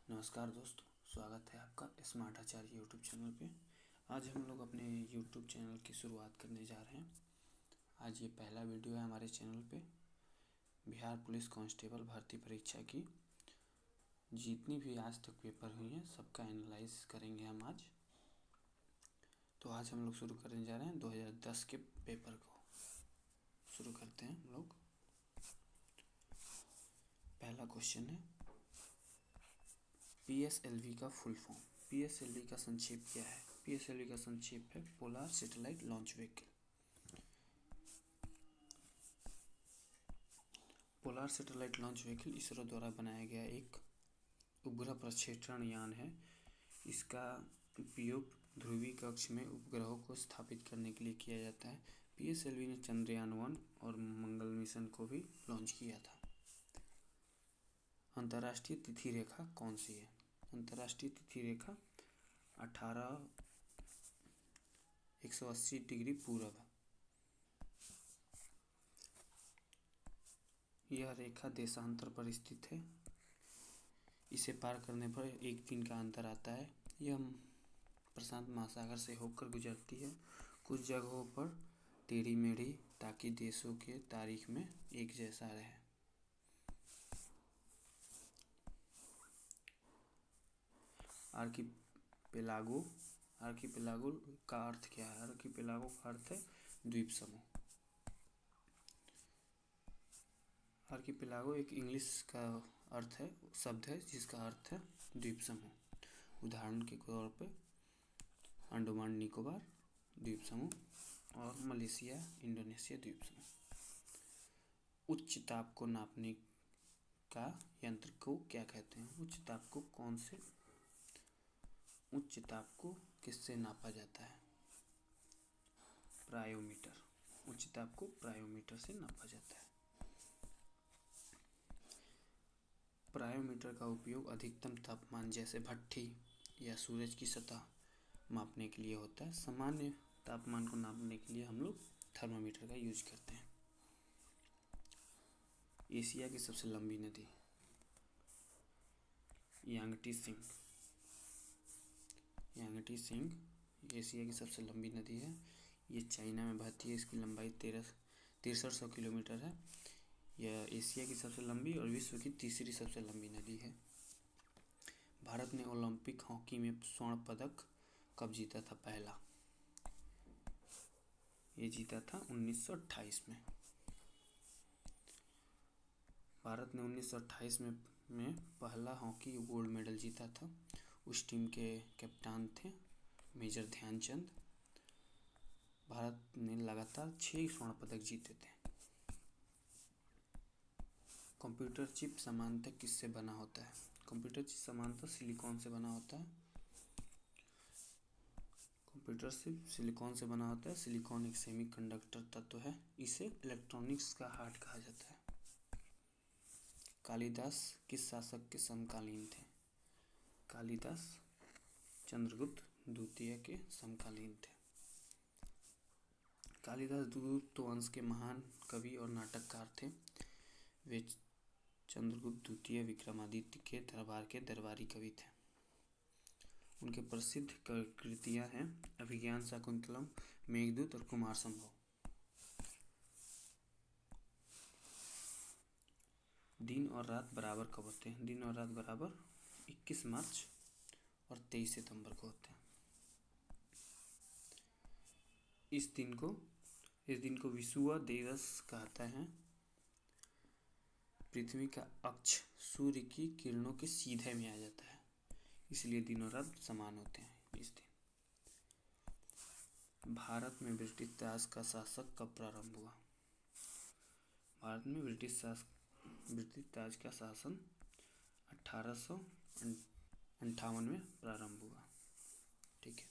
नमस्कार दोस्तों, स्वागत है आपका स्मार्ट आचार्य यूट्यूब चैनल पे। आज हम लोग अपने यूट्यूब चैनल की शुरुआत करने जा रहे हैं। आज ये पहला वीडियो है हमारे चैनल पे। बिहार पुलिस कांस्टेबल भर्ती परीक्षा की जितनी भी आज तक पेपर हुई हैं सबका एनालाइज करेंगे हम आज। तो आज हम लोग शुरू करने जा रहे हैं 2010 के पेपर को। शुरू करते हैं हम लोग। पहला क्वेश्चन है PSLV का फुल फॉर्म। PSLV का संक्षेप क्या है? PSLV का संक्षेप है polar satellite launch vehicle. Polar satellite launch vehicle ISRO द्वारा बनाया गया एक उपग्रह प्रक्षेपण यान है। इसका उपयोग ध्रुवीय कक्ष में उपग्रहों को स्थापित करने के लिए किया जाता है। PSLV ने चंद्रयान 1 और मंगल मिशन को भी लॉन्च किया था। अंतर्राष्ट्रीय तिथि रेखा कौन सी है? अंतर्राष्ट्रीय तिथि रेखा 180 डिग्री पूरब। यह रेखा देशांतर पर स्थित है। इसे पार करने पर एक दिन का अंतर आता है। यह प्रशांत महासागर से होकर गुजरती है। कुछ जगहों पर टेढ़ी मेढ़ी, ताकि देशों के तारीख में एक जैसा रहे। आर्किपेलागो। आर्किपेलागो का अर्थ क्या है? आर्किपेलागो का अर्थ है द्वीप समूह। आर्किपेलागो एक इंग्लिश का अर्थ है, शब्द है जिसका अर्थ है द्वीप समूह। उदाहरण के तौर पे अंडमान निकोबार द्वीप समूह और मलेशिया, इंडोनेशिया द्वीप समूह। उच्च ताप को नापने का यंत्र को क्या कहते हैं? उच्च ताप को किससे नापा जाता है? प्रायोमीटर। उच्च ताप को प्रायोमीटर से नापा जाता है। प्रायोमीटर का उपयोग अधिकतम तापमान जैसे भट्ठी या सूरज की सतह मापने के लिए होता है। सामान्य तापमान को नापने के लिए हम लोग थर्मामीटर का यूज करते हैं। एशिया की सबसे लंबी नदी यांगटी सिंह एशिया की सबसे लंबी नदी है। ये चाइना में बहती है। इसकी लंबाई 6300 किलोमीटर है। यह एशिया की सबसे लंबी और विश्व की तीसरी सबसे लंबी नदी है। भारत ने ओलंपिक हॉकी में स्वर्ण पदक कब जीता था? पहला ये जीता था 1928 में। भारत ने 1928 में पहला हॉकी गोल्ड मेडल जीता था। उस टीम के कप्तान थे मेजर ध्यानचंद। भारत ने लगातार 6 स्वर्ण पदक जीते थे। कंप्यूटर चिप सामान्यतः किससे बना होता है? कंप्यूटर चिप सामान्यतः सिलिकॉन से बना होता है। कंप्यूटर चिप सिलिकॉन से बना होता है। सिलिकॉन एक सेमीकंडक्टर तत्व है। इसे इलेक्ट्रॉनिक्स का हार्ट कहा जाता है। कालिदास किस शासक के समकालीन थे? कालिदास चंद्रगुप्त द्वितीय के समकालीन थे। कालिदास गुप्त वंश के महान कवि और नाटककार थे। वे चंद्रगुप्त द्वितीय विक्रमादित्य के दरबार के दरबारी कवि थे। उनके प्रसिद्ध कृतियां हैं अभिज्ञान शाकुंतलम, मेघदूत और कुमार संभव। दिन और रात बराबर कब होते हैं? दिन और रात बराबर 21 मार्च और 23 सितंबर को होते हैं। इस दिन को विषुवत दिवस कहते हैं। पृथ्वी का अक्ष सूर्य की किरणों के सीधे में आ जाता है, इसलिए दिन और रात समान होते हैं इस दिन। भारत में ब्रिटिश राज का शासक कब प्रारंभ हुआ? भारत में ब्रिटिश राज का शासन 1858 में प्रारंभ हुआ। ठीक है।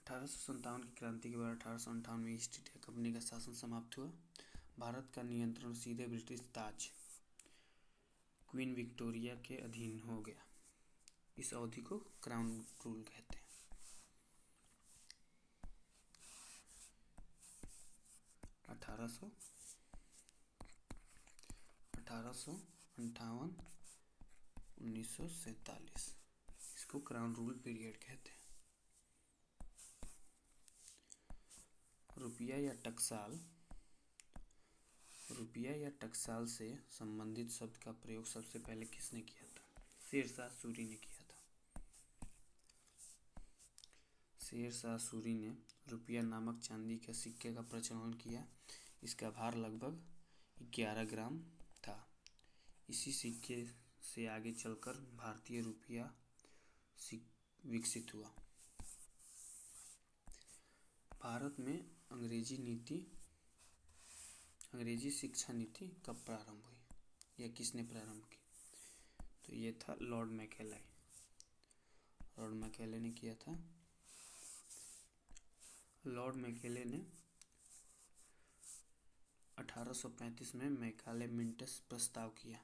1857 की क्रांति के बाद 1858 में ईस्ट इंडिया कंपनी का शासन समाप्त हुआ। भारत का नियंत्रण सीधे ब्रिटिश ताज क्वीन विक्टोरिया के अधीन हो गया। इस अवधि को क्राउन रूल कहते हैं। 1858 1947। इसको क्राउन रूल पीरियड कहते हैं। रुपया या टकसाल। रुपया या टकसाल से संबंधित शब्द का प्रयोग सबसे पहले किसने किया था? शेरशाह सूरी ने किया था। शेरशाह सूरी ने रुपया नामक चांदी के सिक्के का प्रचलन किया। इसका भार लगभग 11 ग्राम था। इसी सिक्के से आगे चलकर भारतीय रुपया विकसित हुआ। भारत में अंग्रेजी शिक्षा नीति कब प्रारंभ हुई या किसने प्रारंभ की? तो ये था लॉर्ड मैकेले। लॉर्ड मैकेले ने किया था। लॉर्ड मैकेले ने 1835 में मैकाले मिंटस प्रस्ताव किया,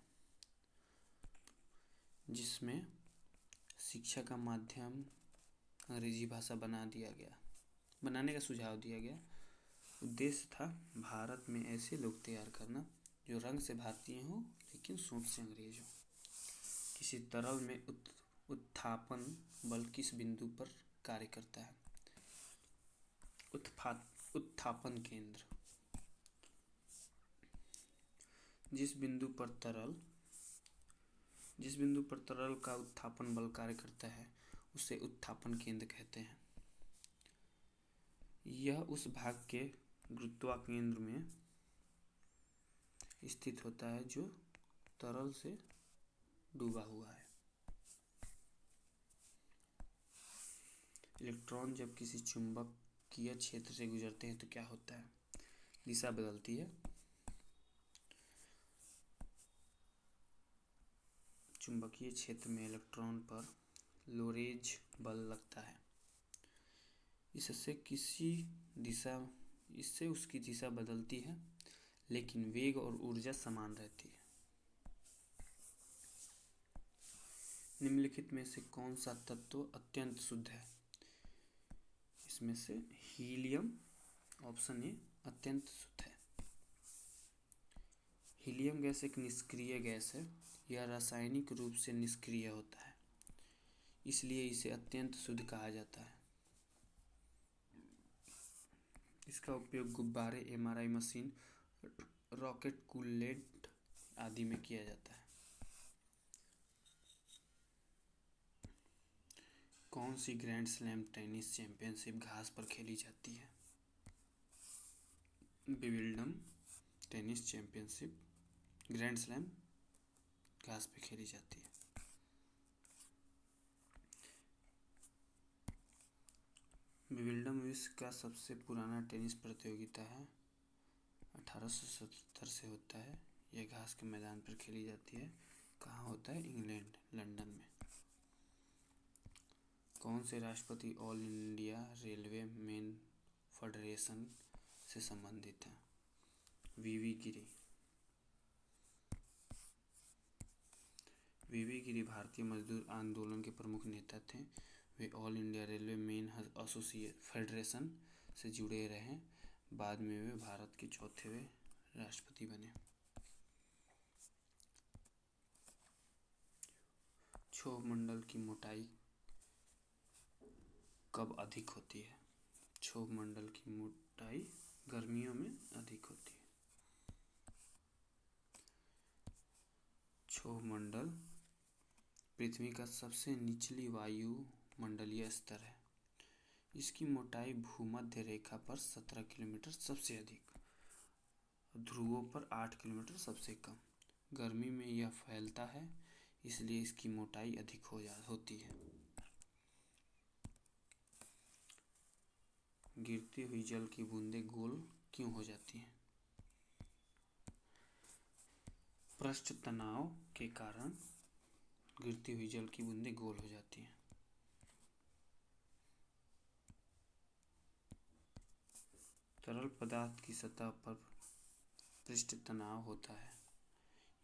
जिसमें शिक्षा का माध्यम अंग्रेजी भाषा बनाने का सुझाव दिया गया। उद्देश्य था भारत में ऐसे लोग तैयार करना जो रंग से भारतीय हों लेकिन सोच से अंग्रेज हों। किसी तरल में उत्थापन बल किस बिंदु पर कार्य करता है? उत्थापन केंद्र। जिस बिंदु पर तरल का उत्थापन बल कार्य करता है उसे उत्थापन केंद्र कहते हैं। यह उस भाग के गुरुत्वाकेंद्र में स्थित होता है जो तरल से डूबा हुआ है। इलेक्ट्रॉन जब किसी चुंबकीय क्षेत्र से गुजरते हैं तो क्या होता है? दिशा बदलती है। चुंबकीय क्षेत्र में इलेक्ट्रॉन पर लोरेंज बल लगता है। इससे उसकी दिशा बदलती है, लेकिन वेग और ऊर्जा समान रहती है। निम्नलिखित में से कौन सा तत्व अत्यंत शुद्ध है? इसमें से हीलियम, ऑप्शन ए, अत्यंत शुद्ध है। हीलियम गैस एक निष्क्रिय गैस है। यह रासायनिक रूप से निष्क्रिय होता है, इसलिए इसे अत्यंत शुद्ध कहा जाता है। इसका उपयोग गुब्बारे, एमआरआई मशीन, रॉकेट कूलेंट आदि में किया जाता है। कौन सी ग्रैंड स्लैम टेनिस चैंपियनशिप घास पर खेली जाती है? Wimbledon tennis championship grand slam घास पर खेली जाती है। विंबलडन विश्व का सबसे पुराना टेनिस प्रतियोगिता है। 1877 से होता है। यह घास के मैदान पर खेली जाती है। कहाँ होता है? इंग्लैंड, लंदन में। कौन से राष्ट्रपति all India railway man federation से संबंधित हैं? वीवी गिरी। वीवी गिरी भारतीय मजदूर आंदोलन के प्रमुख नेता थे। वे all India railway man federation से जुड़े रहे। बाद में वे भारत के चौथे राष्ट्रपति बने। क्षोभ मंडल की मोटाई कब अधिक होती है? क्षोभ मंडल की मोटाई गर्मियों में अधिक होती है। क्षोभ मंडल पृथ्वी का सबसे निचली वायुमंडलीय स्तर है। इसकी मोटाई भूमध्य रेखा पर 17 किलोमीटर सबसे अधिक, ध्रुवों पर 8 किलोमीटर सबसे कम। गर्मी में यह फैलता है, इसलिए इसकी मोटाई अधिक होती है। गिरती हुई जल की बूंदें गोल क्यों हो जाती हैं? पृष्ठ तनाव के कारण गिरती हुई जल की बूंदें गोल हो जाती हैं। तरल पदार्थ की सतह पर पृष्ठ तनाव होता है।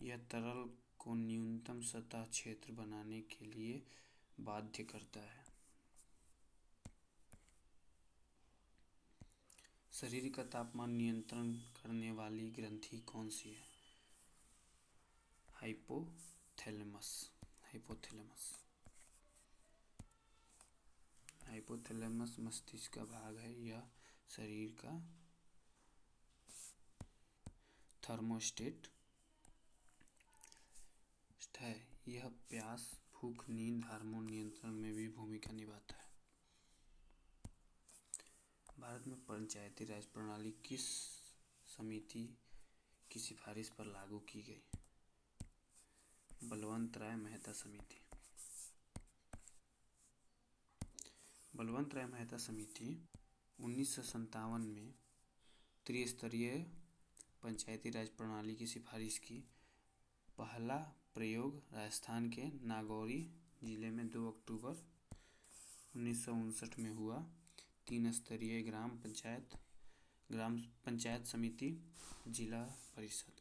यह तरल को न्यूनतम सतह क्षेत्र बनाने के लिए बाध्य करता है। शरीर का तापमान नियंत्रण करने वाली ग्रंथि कौन सी है? हाइपोथैलेमस। हाइपोथैलेमस। हाइपोथैलेमस मस्तिष्क का भाग है। यह शरीर का थर्मोस्टेट है। यह प्यास, भूख, नींद, हार्मोन नियंत्रण में भी भूमिका निभाता है। भारत में पंचायती राज प्रणाली किस समिति की सिफारिश पर लागू की गई? बलवंत राय मेहता समिति। बलवंत राय मेहता समिति 1957 में त्रिस्तरीय पंचायती राज प्रणाली की सिफारिश की। पहला प्रयोग राजस्थान के नागौरी जिले में 2 अक्टूबर 1959 में हुआ। 3 स्तरीय ग्राम पंचायत समिति, जिला परिषद।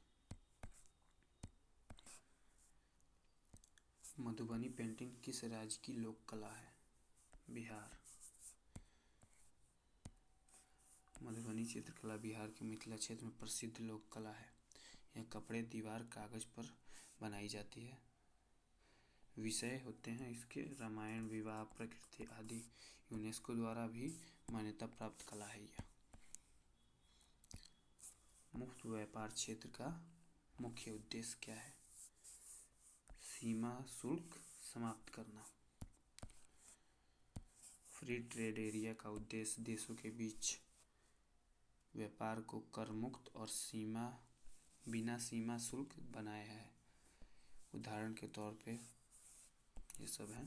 मधुबनी पेंटिंग किस राज्य की लोक कला है? बिहार। मधुबनी चित्रकला बिहार के मिथिला क्षेत्र में प्रसिद्ध लोक कला है। यह कपड़े, दीवार, कागज पर बनाई जाती है। विषय होते हैं इसके रामायण, विवाह, प्रकृति आदि। यूनेस्को द्वारा भी मान्यता प्राप्त कला है यह। मुक्त व्यापार क्षेत्र का मुख्य उद्देश्य क्या है? सीमा शुल्क समाप्त करना। फ्री ट्रेड एरिया का उद्देश्य देशों के बीच व्यापार को कर मुक्त और बिना सीमा शुल्क बनाया है। उदाहरण के तौर पे ये सब है।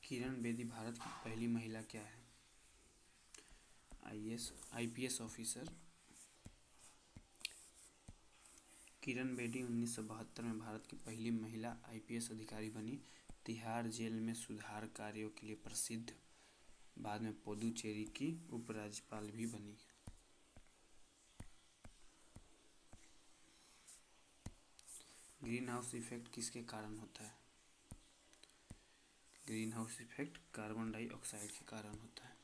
किरण बेदी भारत की पहली महिला क्या है? IPS officer. किरण बेदी 1972 में भारत की पहली महिला IPS अधिकारी बनी। तिहाड़ जेल में सुधार कार्यों के लिए प्रसिद्ध। बाद में पुडुचेरी की उपराज्यपाल भी बनी। ग्रीन हाउस इफेक्ट किसके कारण होता है? Green house effect carbon dioxide के कारण होता है।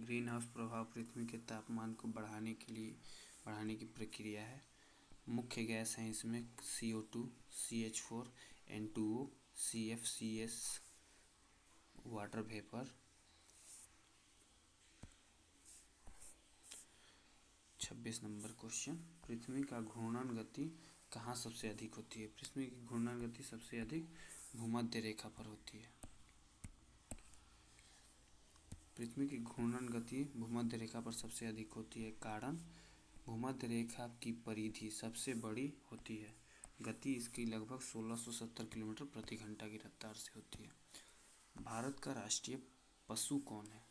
ग्रीन हाउस प्रभाव पृथ्वी के तापमान को बढ़ाने की प्रक्रिया है। मुख्य गैस हैं इसमें CO2, CH4, N2O, CFCs, water vapour. 26 number question, पृथ्वी का घूर्णन गति कहाँ सबसे अधिक होती है? पृथ्वी की घूर्णन गति सबसे अधिक भूमध्य रेखा पर होती है। पृथ्वी की घूर्णन गति भूमध्य रेखा पर सबसे अधिक होती है। कारण, भूमध्य रेखा की परिधि सबसे बड़ी होती है। गति इसकी लगभग 1670 किलोमीटर प्रति घंटा की रफ्तार से होती है। भारत का राष्ट्रीय पशु कौन है?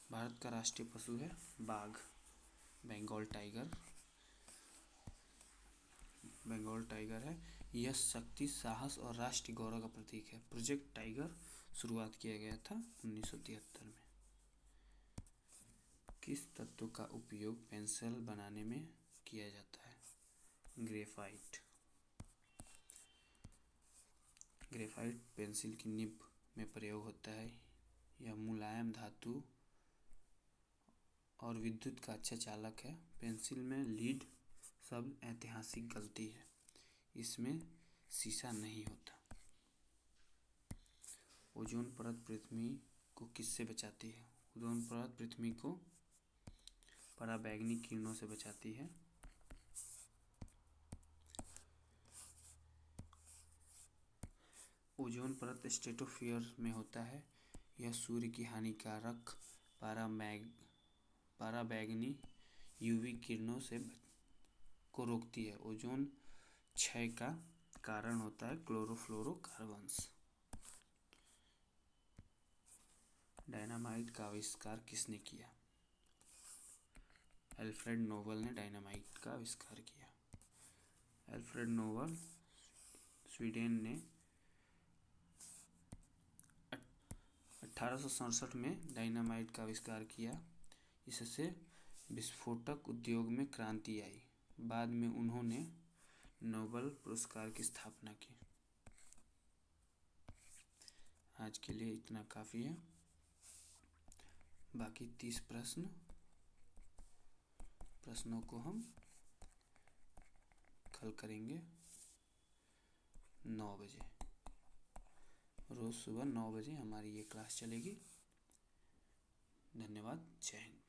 भारत का राष्ट्रीय पशु है बाघ, बंगाल टाइगर है। यह शक्ति, साहस और राष्ट्रीय गौरव का प्रतीक है। प्रोजेक्ट टाइगर शुरुआत किया गया था 1973 में। किस तत्व का उपयोग पेंसिल बनाने में किया जाता है? ग्रेफाइट। ग्रेफाइट पेंसिल की निब में प्रयोग होता है। यह मुलायम धातु और विद्युत का अच्छा चालक है। पेंसिल में लीड शब्द ऐतिहासिक गलती है, इसमें शीशा नहीं होता। ओजोन परत पृथ्वी को किससे बचाती है? ओजोन परत पृथ्वी को पराबैंगनी किरणों से बचाती है। ओजोन परत स्ट्रेटोस्फीयर में होता है। यह सूर्य की हानिकारक पराबैंगनी UV किरणों को रोकती है। ओजोन क्षय का कारण होता है क्लोरोफ्लोरोकार्बन्स। डायनामाइट का आविष्कार किसने किया? अल्फ्रेड नोबल ने डायनामाइट का आविष्कार किया। अल्फ्रेड नोबल स्वीडन ने 1867 में डायनामाइट का आविष्कार किया। इससे विस्फोटक उद्योग में क्रांति आई। बाद में उन्होंने नोबल पुरस्कार की स्थापना की। आज के लिए इतना काफ़ी है। बाकी 30 प्रश्न प्रश्नों को हम कल करेंगे 9 बजे। रोज़ सुबह 9 बजे हमारी ये क्लास चलेगी। धन्यवाद। जय हिंद।